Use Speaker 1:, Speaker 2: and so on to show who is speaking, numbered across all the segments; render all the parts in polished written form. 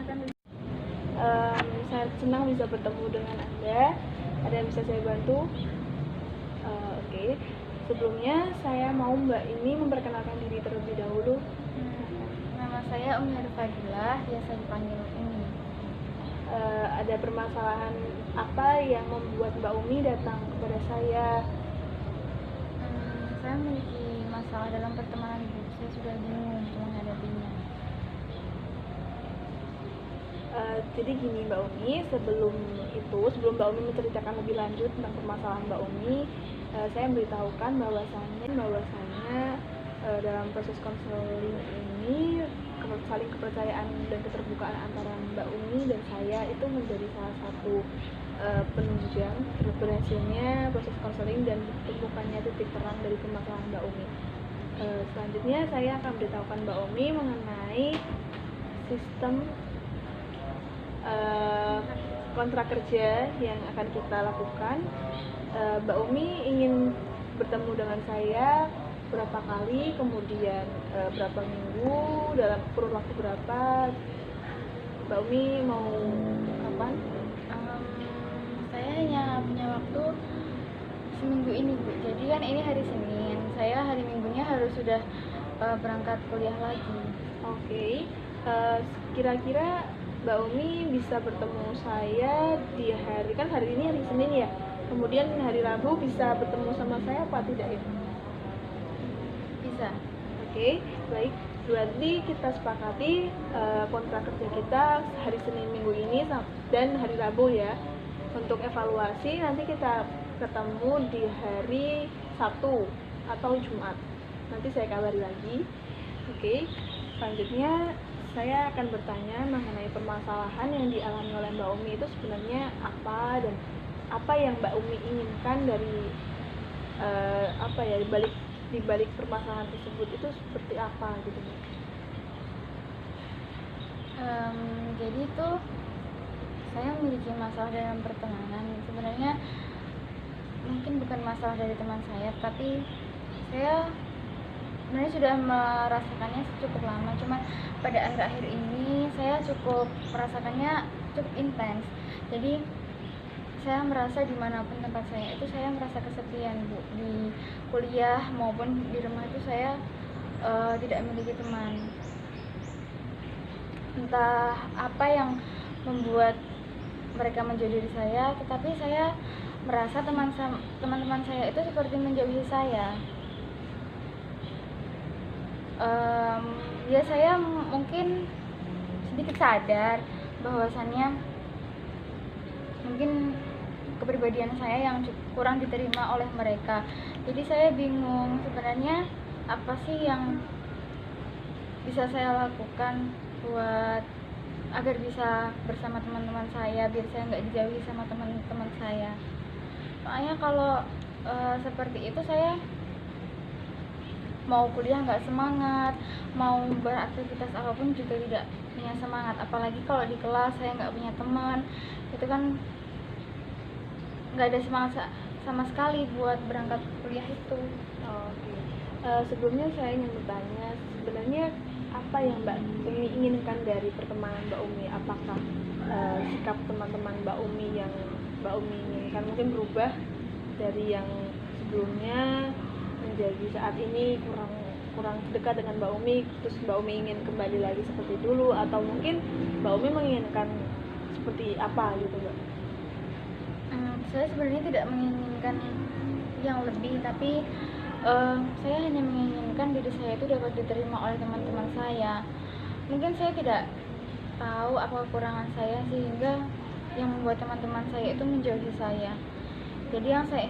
Speaker 1: Silakan.
Speaker 2: Saya senang bisa bertemu dengan Anda. Ada yang bisa saya bantu? Oke. Sebelumnya saya mau Mbak ini memperkenalkan diri terlebih dahulu.
Speaker 1: Nama saya Umi Fadilah, biasa dipanggil Umi.
Speaker 2: Ada permasalahan apa yang membuat Mbak Umi datang kepada saya?
Speaker 1: Saya memiliki masalah dalam pertemanan Bu. Saya sudah bingung untuk menghadapinya.
Speaker 2: Jadi gini Mbak Umi, sebelum Mbak Umi menceritakan lebih lanjut tentang permasalahan Mbak Umi, saya memberitahukan bahwasannya dalam proses konseling ini saling kepercayaan dan keterbukaan antara Mbak Umi dan saya itu menjadi salah satu penunjang berhasilnya proses konseling dan ditemukannya titik terang dari permasalahan Mbak Umi. Selanjutnya saya akan memberitahukan Mbak Umi mengenai sistem kontrak kerja yang akan kita lakukan. Mbak Umi ingin bertemu dengan saya berapa kali, kemudian berapa minggu, dalam kurun waktu berapa? Mbak Umi mau kapan?
Speaker 1: Saya hanya punya waktu seminggu ini Bu. Jadi kan ini hari Senin, saya hari Minggunya harus sudah berangkat kuliah lagi.
Speaker 2: Oke. Kira-kira Mbak Umi bisa bertemu saya di hari ini hari Senin ya, kemudian hari Rabu bisa bertemu sama saya apa tidak ya?
Speaker 1: Bisa.
Speaker 2: Oke, baik. Berarti kita sepakati kontrak kerja kita hari Senin minggu ini dan hari Rabu ya. Untuk evaluasi nanti kita ketemu di hari Sabtu atau Jumat. Nanti saya kabari lagi. Oke. Selanjutnya saya akan bertanya mengenai permasalahan yang dialami oleh Mbak Umi itu sebenarnya apa, dan apa yang Mbak Umi inginkan dari di balik permasalahan tersebut itu seperti apa gitu Mbak?
Speaker 1: Jadi itu saya memiliki masalah dalam pertemanan. Sebenarnya mungkin bukan masalah dari teman saya, tapi saya sebenarnya sudah merasakannya cukup lama. Cuma pada akhir-akhir ini saya cukup merasakannya cukup intens. Jadi saya merasa dimanapun tempat saya itu saya merasa kesepian Bu. Di kuliah maupun di rumah itu saya tidak memiliki teman. Entah apa yang membuat mereka menjauhi saya, tetapi saya merasa teman-teman saya itu seperti menjauhi saya. Ya saya mungkin sedikit sadar bahwasannya mungkin kepribadian saya yang kurang diterima oleh mereka. Jadi saya bingung sebenarnya apa sih yang bisa saya lakukan buat agar bisa bersama teman-teman saya, biar saya nggak dijauhi sama teman-teman saya. Soalnya kalau seperti itu saya mau kuliah nggak semangat, mau beraktivitas apapun juga tidak punya semangat. Apalagi kalau di kelas saya nggak punya teman, itu kan nggak ada semangat sama sekali buat berangkat kuliah itu.
Speaker 2: Oke. Sebelumnya saya ingin bertanya, sebenarnya apa yang Mbak Umi inginkan dari pertemanan Mbak Umi? Apakah sikap teman-teman Mbak Umi yang Mbak Umi inginkan mungkin berubah dari yang sebelumnya menjadi saat ini kurang dekat dengan Mbak Umi, terus Mbak Umi ingin kembali lagi seperti dulu, atau mungkin Mbak Umi menginginkan seperti apa gitu Mbak?
Speaker 1: Saya sebenarnya tidak menginginkan yang lebih, tapi saya hanya menginginkan diri saya itu dapat diterima oleh teman-teman saya. Mungkin saya tidak tahu apa kekurangan saya sehingga yang membuat teman-teman saya itu menjauhi saya. Jadi yang saya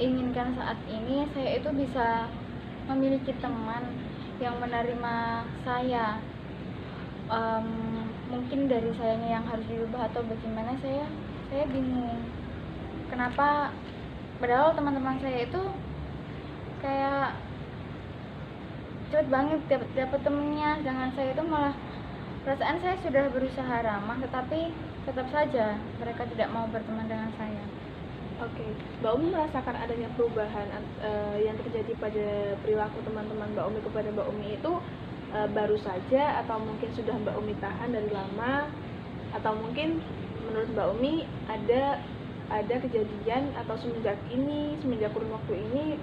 Speaker 1: inginkan saat ini, saya itu bisa memiliki teman yang menerima saya. Mungkin dari sayanya yang harus dirubah atau bagaimana, saya bingung. Kenapa padahal teman-teman saya itu kayak cepet banget dapat temennya, dengan saya itu malah perasaan saya sudah berusaha ramah, tetapi tetap saja mereka tidak mau berteman dengan saya.
Speaker 2: Oke, Mbak Umi merasakan adanya perubahan yang terjadi pada perilaku teman-teman Mbak Umi kepada Mbak Umi itu baru saja atau mungkin sudah Mbak Umi tahan dari lama? Atau mungkin menurut Mbak Umi ada kejadian atau semenjak kurun waktu ini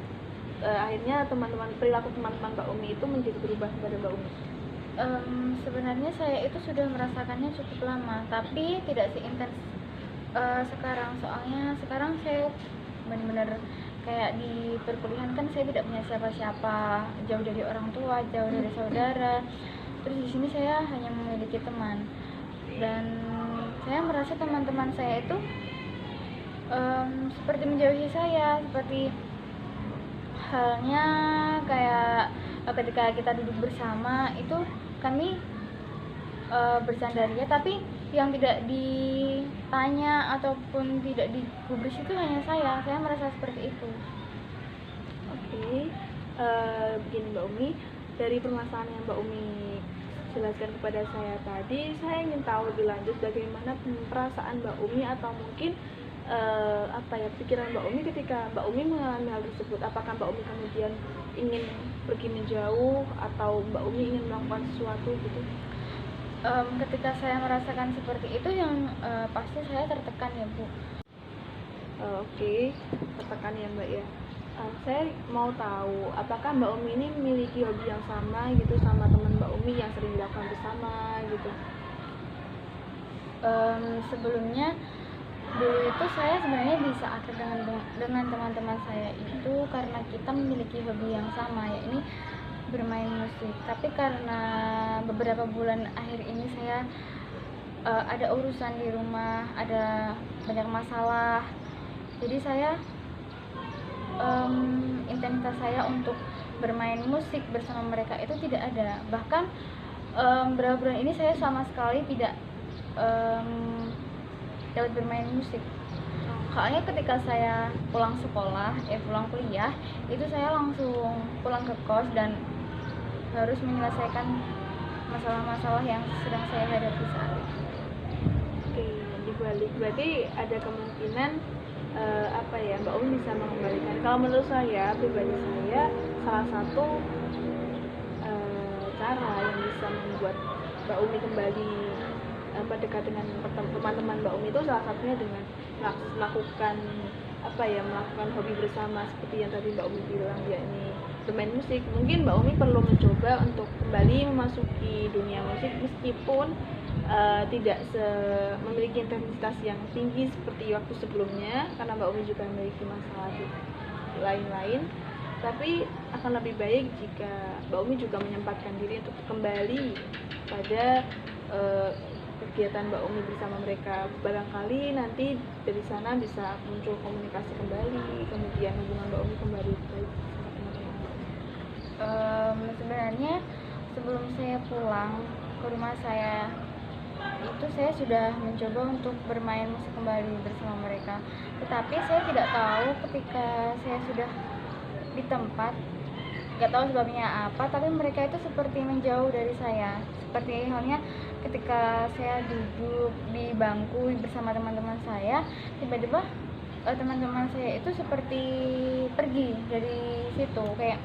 Speaker 2: akhirnya perilaku teman-teman Mbak Umi itu menjadi berubah kepada Mbak Umi?
Speaker 1: Sebenarnya saya itu sudah merasakannya cukup lama, tapi tidak seintens sekarang. Soalnya sekarang saya benar-benar kayak di perkuliahan kan saya tidak punya siapa-siapa, jauh dari orang tua, jauh dari saudara. Terus di sini saya hanya memiliki teman, dan saya merasa teman-teman saya itu seperti menjauhi saya, seperti halnya kayak ketika kita duduk bersama itu kami bercanda ria, tapi yang tidak ditanya ataupun tidak digubris itu hanya saya merasa seperti itu.
Speaker 2: Oke. Begini Mbak Umi, dari permasalahan yang Mbak Umi jelaskan kepada saya tadi, saya ingin tahu lebih lanjut bagaimana perasaan Mbak Umi atau mungkin pikiran Mbak Umi ketika Mbak Umi mengalami hal tersebut. Apakah Mbak Umi kemudian ingin pergi menjauh atau Mbak Umi ingin melakukan sesuatu gitu?
Speaker 1: Ketika saya merasakan seperti itu, yang pasti saya tertekan ya Bu.
Speaker 2: Oke, tertekan ya Mbak ya. Saya mau tahu apakah Mbak Umi ini memiliki hobi yang sama gitu sama teman Mbak Umi yang sering dilakukan bersama gitu?
Speaker 1: Sebelumnya dulu itu saya sebenarnya bisa akrab dengan teman-teman saya itu karena kita memiliki hobi yang sama, yakni bermain musik. Tapi karena beberapa bulan akhir ini saya ada urusan di rumah, ada banyak masalah, jadi saya intensitas saya untuk bermain musik bersama mereka itu tidak ada. Bahkan beberapa bulan ini saya sama sekali tidak dapat bermain musik. Soalnya ketika saya pulang kuliah, itu saya langsung pulang ke kos dan harus menyelesaikan masalah-masalah yang sedang saya hadapi saat itu.
Speaker 2: Oke, dibalik berarti ada kemungkinan Mbak Umi bisa mengembalikan. Kalau menurut saya pribadi, saya salah satu cara yang bisa membuat Mbak Umi kembali dekat dengan teman-teman Mbak Umi itu salah satunya dengan melakukan hobi bersama seperti yang tadi Mbak Umi bilang, yakni bermain musik. Mungkin Mbak Umi perlu mencoba untuk kembali memasuki dunia musik meskipun tidak memiliki intensitas yang tinggi seperti waktu sebelumnya, karena Mbak Umi juga memiliki masalah lain-lain. Tapi akan lebih baik jika Mbak Umi juga menyempatkan diri untuk kembali pada kegiatan Mbak Umi bersama mereka. Barangkali nanti dari sana bisa muncul komunikasi kembali, kemudian hubungan Mbak Umi kembali baik sama teman-teman Mbak Umi.
Speaker 1: Sebenarnya sebelum saya pulang ke rumah saya itu saya sudah mencoba untuk bermain musik kembali bersama mereka, tetapi saya tidak tahu ketika saya sudah di tempat, nggak tahu sebabnya apa, tapi mereka itu seperti menjauh dari saya. Seperti halnya ketika saya duduk di bangku bersama teman-teman saya, tiba-tiba teman-teman saya itu seperti pergi dari situ kayak,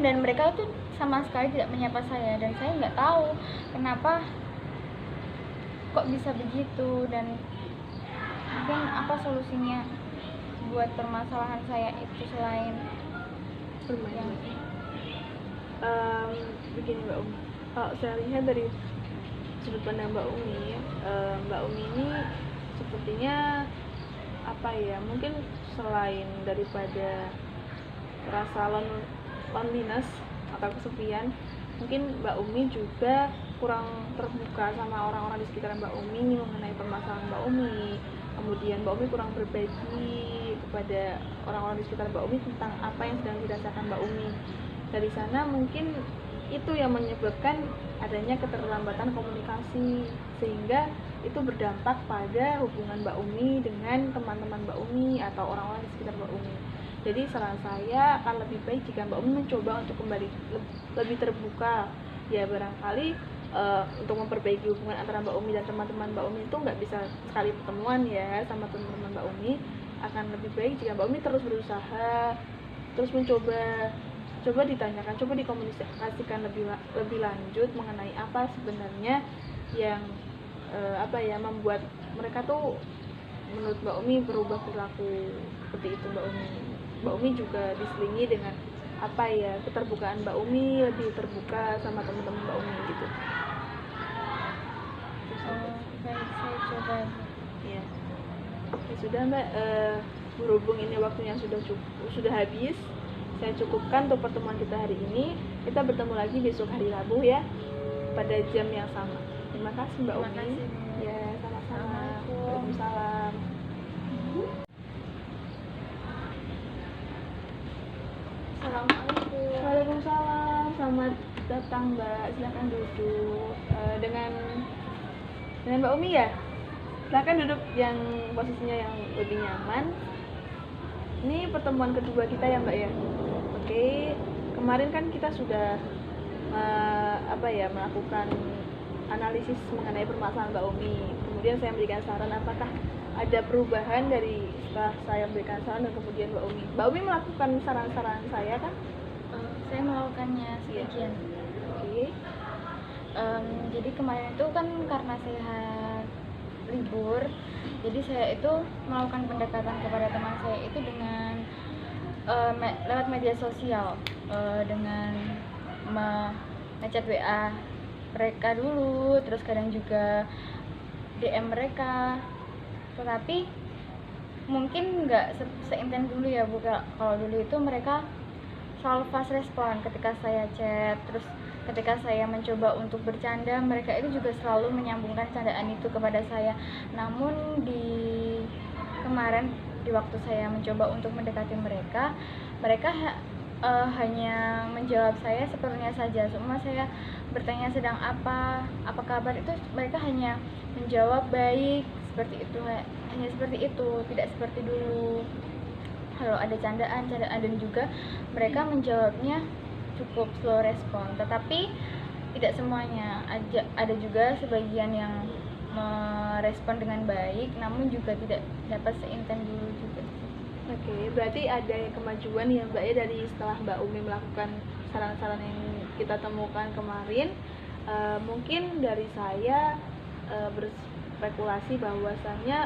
Speaker 1: dan mereka itu sama sekali tidak menyapa saya, dan saya nggak tahu kenapa kok bisa begitu, dan mungkin apa solusinya buat permasalahan saya itu selain
Speaker 2: bermain. Begini Mbak Umi, kalau saya lihat dari sudut pandang Mbak Umi, Mbak Umi ini sepertinya mungkin selain daripada rasa loneliness atau kesepian, mungkin Mbak Umi juga kurang terbuka sama orang-orang di sekitar Mbak Umi mengenai permasalahan Mbak Umi. Kemudian Mbak Umi kurang berbagi kepada orang-orang di sekitar Mbak Umi tentang apa yang sedang dirasakan Mbak Umi. Dari sana mungkin itu yang menyebabkan adanya keterlambatan komunikasi, sehingga itu berdampak pada hubungan Mbak Umi dengan teman-teman Mbak Umi atau orang-orang di sekitar Mbak Umi. Jadi saran saya akan lebih baik jika Mbak Umi mencoba untuk kembali lebih terbuka. Ya barangkali untuk memperbaiki hubungan antara Mbak Umi dan teman-teman Mbak Umi itu nggak bisa sekali pertemuan ya sama teman-teman Mbak Umi. Akan lebih baik jika Mbak Umi terus berusaha, terus coba ditanyakan, coba dikomunikasikan lebih lanjut mengenai apa sebenarnya yang membuat mereka tuh menurut Mbak Umi berubah perilaku seperti itu Mbak Umi. Mbak Umi juga diselingi dengan keterbukaan Mbak Umi, lebih terbuka sama teman-teman Mbak Umi gitu.
Speaker 1: Baik, saya coba.
Speaker 2: Ya, sudah Mbak, berhubung ini waktunya sudah habis, saya cukupkan untuk pertemuan kita hari ini. Kita bertemu lagi besok hari Rabu ya, pada jam yang sama. Terima kasih Mbak Umi.
Speaker 1: Terima kasih.
Speaker 2: Ya, sama-sama.
Speaker 1: Assalamualaikum.
Speaker 2: Waalaikumsalam.
Speaker 1: Assalamualaikum.
Speaker 2: Waalaikumsalam. Selamat datang Mbak. Silakan duduk. Dengan Mbak Umi ya. Silakan duduk yang posisinya yang lebih nyaman. Ini pertemuan kedua kita ya Mbak ya. Oke. Kemarin kan kita sudah melakukan analisis mengenai permasalahan Mbak Umi. Kemudian saya memberikan saran apakah ada perubahan dari setelah saya memberikan saran dan kemudian Mbak Umi. Mbak Umi melakukan saran-saran saya kan?
Speaker 1: Saya melakukannya sebagian.
Speaker 2: Oke.
Speaker 1: Jadi kemarin itu kan karena saya libur, jadi saya itu melakukan pendekatan kepada teman saya itu dengan lewat media sosial, dengan ngechat WA mereka dulu, terus kadang juga DM mereka. Tetapi mungkin nggak seintens dulu ya Bu. Kalau dulu itu mereka selalu fast respon ketika saya chat, terus ketika saya mencoba untuk bercanda, mereka itu juga selalu menyambungkan candaan itu kepada saya. Namun kemarin di waktu saya mencoba untuk mendekati mereka hanya menjawab saya seperlunya saja. Semua saya bertanya sedang apa kabar, itu mereka hanya menjawab baik, seperti itu, hanya seperti itu, tidak seperti dulu. Kalau ada candaan dan juga mereka menjawabnya cukup slow respon, tetapi tidak semuanya. Ada juga sebagian yang merespon dengan baik, namun juga tidak dapat seintens dulu juga.
Speaker 2: Oke, berarti ada kemajuan ya Mbak ya dari setelah Mbak Umi melakukan saran-saran yang kita temukan kemarin. Mungkin dari saya berspekulasi bahwasannya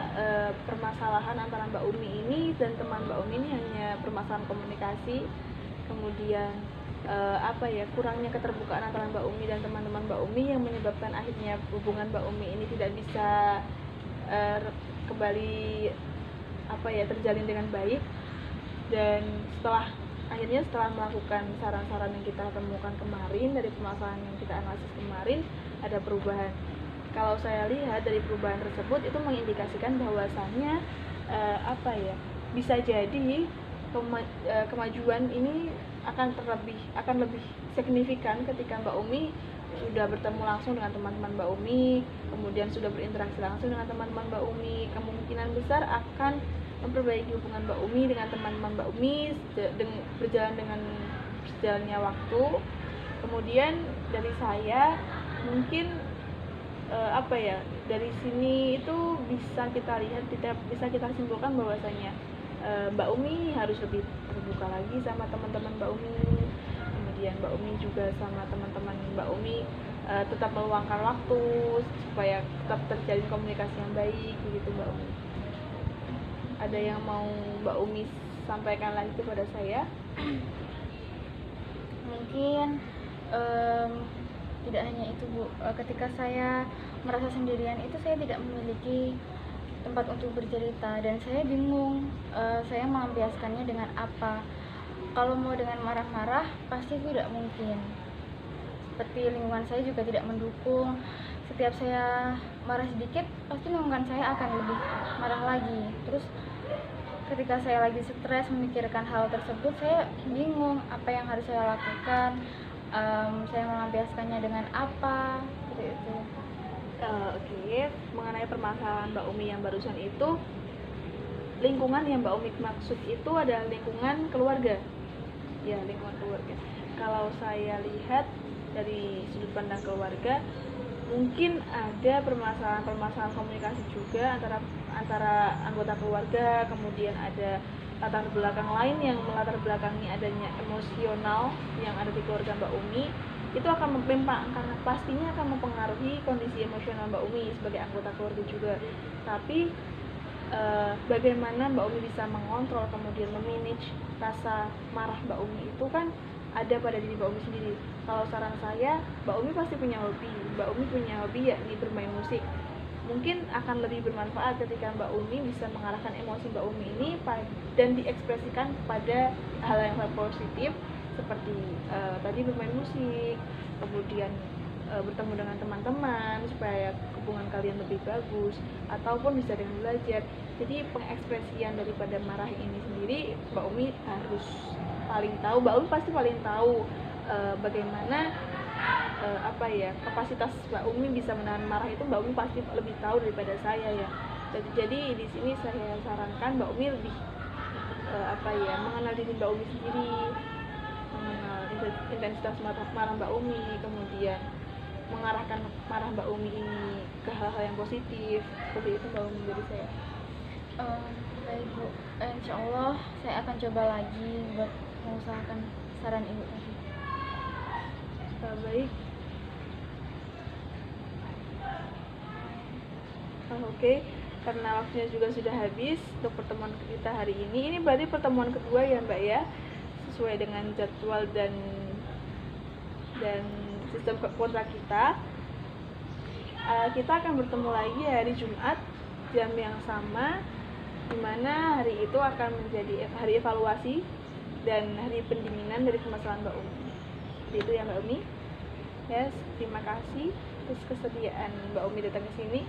Speaker 2: permasalahan antara Mbak Umi ini dan teman Mbak Umi ini hanya permasalahan komunikasi, kemudian kurangnya keterbukaan antara Mbak Umi dan teman-teman Mbak Umi yang menyebabkan akhirnya hubungan Mbak Umi ini tidak bisa kembali terjalin dengan baik. Dan setelah melakukan saran-saran yang kita temukan kemarin dari permasalahan yang kita analisis kemarin, ada perubahan. Kalau saya lihat dari perubahan tersebut itu mengindikasikan bahwasannya bisa jadi kemajuan ini akan lebih signifikan ketika Mbak Umi sudah bertemu langsung dengan teman-teman Mbak Umi, kemudian sudah berinteraksi langsung dengan teman-teman Mbak Umi. Kemungkinan besar akan memperbaiki hubungan Mbak Umi dengan teman-teman Mbak Umi berjalan dengan berjalannya waktu. Kemudian dari saya mungkin dari sini itu bisa kita lihat, bisa kita simpulkan bahwasanya Mbak Umi harus lebih terbuka lagi sama teman-teman Mbak Umi. Kemudian Mbak Umi juga sama teman-teman Mbak Umi tetap meluangkan waktu supaya tetap terjalin komunikasi yang baik begitu Mbak Umi. Ada yang mau Mbak Umi sampaikan lagi kepada saya?
Speaker 1: Mungkin tidak hanya itu Bu, ketika saya merasa sendirian itu saya tidak memiliki tempat untuk bercerita dan saya bingung saya melampiaskannya dengan apa. Kalau mau dengan marah-marah pasti tidak mungkin, seperti lingkungan saya juga tidak mendukung. Setiap saya marah sedikit pasti lingkungan saya akan lebih marah lagi. Terus ketika saya lagi stres memikirkan hal tersebut, saya bingung apa yang harus saya lakukan. Saya melampiaskannya dengan apa, seperti itu.
Speaker 2: Oke. Mengenai permasalahan Mbak Umi yang barusan itu, lingkungan yang Mbak Umi maksud itu adalah lingkungan keluarga. Ya, lingkungan keluarga. Kalau saya lihat dari sudut pandang keluarga, mungkin ada permasalahan komunikasi juga antara anggota keluarga. Kemudian ada latar belakang lain yang melatar belakangi adanya emosional yang ada di keluarga Mbak Umi, itu akan karena pastinya akan mempengaruhi kondisi emosional Mbak Umi sebagai anggota keluarga juga. Tapi bagaimana Mbak Umi bisa mengontrol kemudian memanage rasa marah Mbak Umi itu kan ada pada diri Mbak Umi sendiri. Kalau saran saya, Mbak Umi pasti punya hobi. Mbak Umi punya hobi yakni bermain musik. Mungkin akan lebih bermanfaat ketika Mbak Umi bisa mengarahkan emosi Mbak Umi ini dan diekspresikan pada hal yang positif seperti tadi bermain musik, kemudian bertemu dengan teman-teman supaya hubungan kalian lebih bagus, ataupun bisa dengan belajar. Jadi pengekspresian daripada marah ini sendiri Mbak Umi harus paling tahu. Mbak Umi pasti paling tahu bagaimana kapasitas Mbak Umi bisa menahan marah itu. Mbak Umi pasti lebih tahu daripada saya ya. Jadi di sini saya sarankan Mbak Umi lebih mengenal diri Mbak Umi sendiri, mengenal intensitas marah Mbak Umi, kemudian mengarahkan marah Mbak Umi ini ke hal-hal yang positif. Seperti itu Mbak Umi dari saya.
Speaker 1: Baik Bu, insya Allah saya akan coba lagi buat mengusahakan saran Ibu tadi.
Speaker 2: Baik. Oke, karena waktunya juga sudah habis untuk pertemuan kita hari ini. Ini berarti pertemuan kedua ya Mbak ya, sesuai dengan jadwal dan sistem kontrak kita. Kita akan bertemu lagi hari Jumat jam yang sama, dimana hari itu akan menjadi hari evaluasi dan hari pendinginan dari permasalahan Mbak Umi. Itu ya Mbak Umi. Yes, terima kasih atas kesediaan Mbak Umi datang ke sini.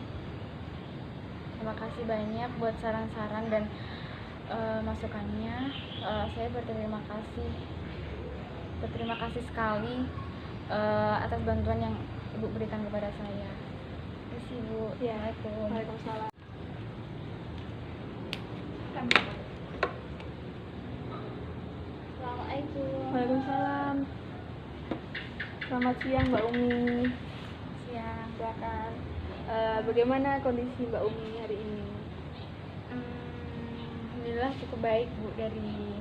Speaker 1: Terima kasih banyak buat saran-saran dan masukannya. Saya berterima kasih sekali atas bantuan yang Ibu berikan kepada saya. Terima kasih Bu.
Speaker 2: Ya, Waalaikumsalam.
Speaker 1: Assalamualaikum.
Speaker 2: Waalaikumsalam. Selamat siang Mbak Umi.
Speaker 1: Siang.
Speaker 2: Silakan. Bagaimana kondisi Mbak Umi hari ini?
Speaker 1: Alhamdulillah cukup baik Bu, dari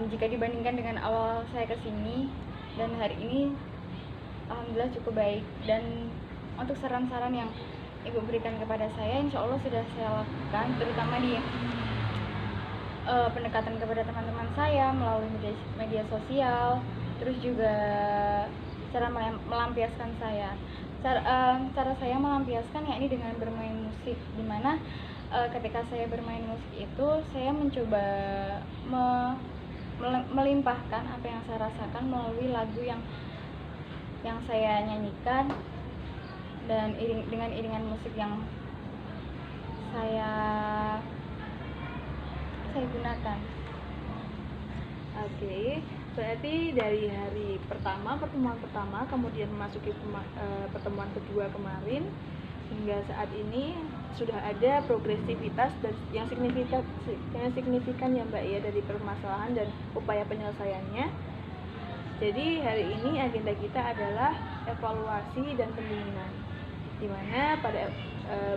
Speaker 1: jika dibandingkan dengan awal saya kesini dan hari ini alhamdulillah cukup baik. Dan untuk saran-saran yang Ibu berikan kepada saya insya Allah sudah saya lakukan, terutama di pendekatan kepada teman-teman saya melalui media sosial, terus juga cara melampiaskan saya. Cara saya melampiaskan yakni dengan bermain musik, dimana ketika saya bermain musik itu saya mencoba melimpahkan apa yang saya rasakan melalui lagu yang saya nyanyikan dan dengan iringan musik yang saya gunakan.
Speaker 2: Oke. Berarti dari hari pertemuan pertama, kemudian memasuki pertemuan kedua kemarin, hingga saat ini sudah ada progresivitas dan yang signifikan ya Mbak ya dari permasalahan dan upaya penyelesaiannya. Jadi hari ini agenda kita adalah evaluasi dan pendinginan, di mana pada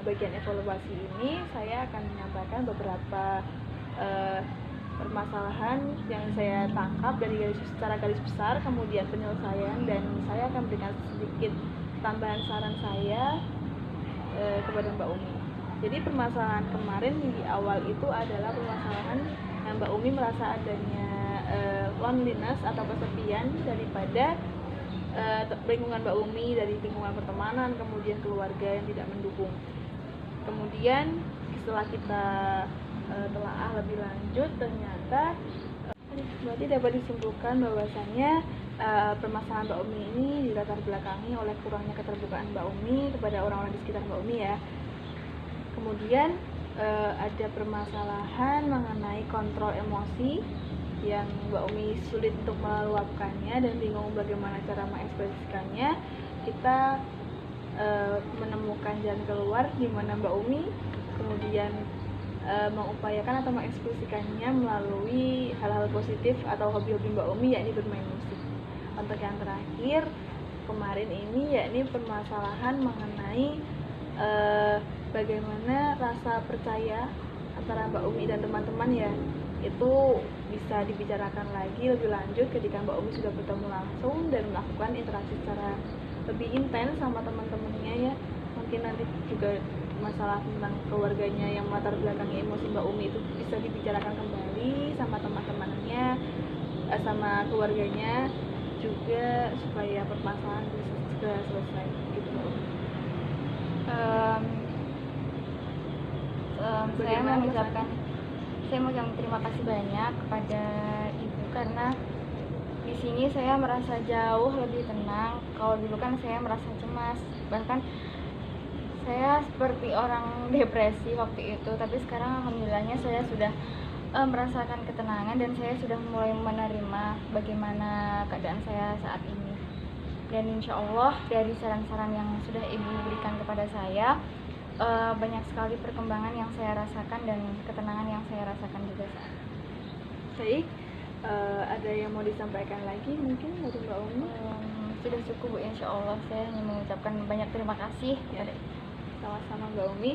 Speaker 2: bagian evaluasi ini saya akan menyampaikan beberapa permasalahan yang saya tangkap dari secara garis besar, kemudian penyelesaian, dan saya akan berikan sedikit tambahan saran saya kepada Mbak Umi. Jadi permasalahan kemarin di awal itu adalah permasalahan yang Mbak Umi merasa adanya loneliness atau kesepian daripada lingkungan Mbak Umi, dari lingkungan pertemanan, kemudian keluarga yang tidak mendukung. Kemudian setelah kita telaah lebih lanjut, ternyata berarti dapat disimpulkan bahwasannya permasalahan Mbak Umi ini dilatar belakangi oleh kurangnya keterbukaan Mbak Umi kepada orang-orang di sekitar Mbak Umi ya. Kemudian ada permasalahan mengenai kontrol emosi yang Mbak Umi sulit untuk meluapkannya dan bingung bagaimana cara mengekspresikannya. Kita menemukan jalan keluar di mana Mbak Umi kemudian mengupayakan atau mengekspresikannya melalui hal-hal positif atau hobi-hobi Mbak Umi, yakni bermain musik. Untuk yang terakhir kemarin ini yakni permasalahan mengenai bagaimana rasa percaya antara Mbak Umi dan teman-teman ya, itu bisa dibicarakan lagi lebih lanjut ketika Mbak Umi sudah bertemu langsung dan melakukan interaksi secara lebih intens sama teman-temannya ya. Mungkin nanti juga masalah tentang keluarganya yang melatar belakangi emosi Mbak Umi itu bisa dibicarakan kembali sama teman-temannya, sama keluarganya juga, supaya permasalahan bisa segera selesai gitu Mbak Umi.
Speaker 1: Saya mengucapkan terima kasih banyak kepada ibu karena di sini saya merasa jauh lebih tenang. Kalau dulu kan saya merasa cemas, bahkan saya seperti orang depresi waktu itu, tapi sekarang alhamdulillahnya saya sudah merasakan ketenangan dan saya sudah mulai menerima bagaimana keadaan saya saat ini. Dan insya Allah dari saran-saran yang sudah ibu berikan kepada saya, banyak sekali perkembangan yang saya rasakan dan ketenangan yang saya rasakan juga saat ini.
Speaker 2: Baik, ada yang mau disampaikan lagi mungkin dari Mbak Umi?
Speaker 1: Sudah cukup Bu, insya Allah. Saya hanya mengucapkan banyak terima kasih kepada
Speaker 2: sama-sama Mbak Umi.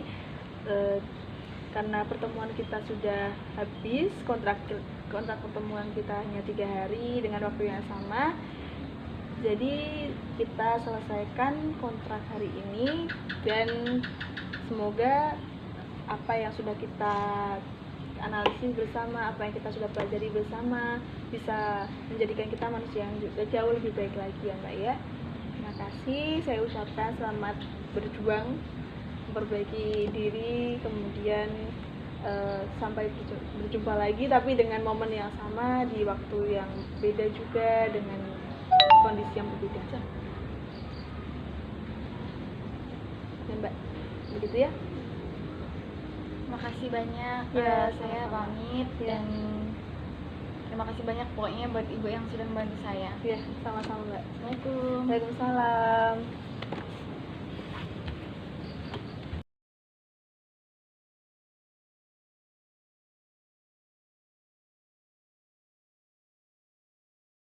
Speaker 2: Karena pertemuan kita sudah habis, kontrak pertemuan kita hanya 3 hari dengan waktu yang sama, jadi kita selesaikan kontrak hari ini dan semoga apa yang sudah kita analisis bersama, apa yang kita sudah pelajari bersama bisa menjadikan kita manusia yang juga jauh lebih baik lagi ya Mbak ya. Terima kasih, saya ucapkan selamat berjuang memperbaiki diri, kemudian sampai berjumpa lagi tapi dengan momen yang sama di waktu yang beda juga dengan kondisi yang berbeda. Ya Mbak, begitu ya.
Speaker 1: Terima kasih banyak.
Speaker 2: Ya,
Speaker 1: saya pamit
Speaker 2: ya.
Speaker 1: dan terima kasih banyak pokoknya buat ibu yang sudah membantu saya.
Speaker 2: Ya, sama-sama Mbak.
Speaker 1: Assalamualaikum.
Speaker 2: Waalaikumsalam.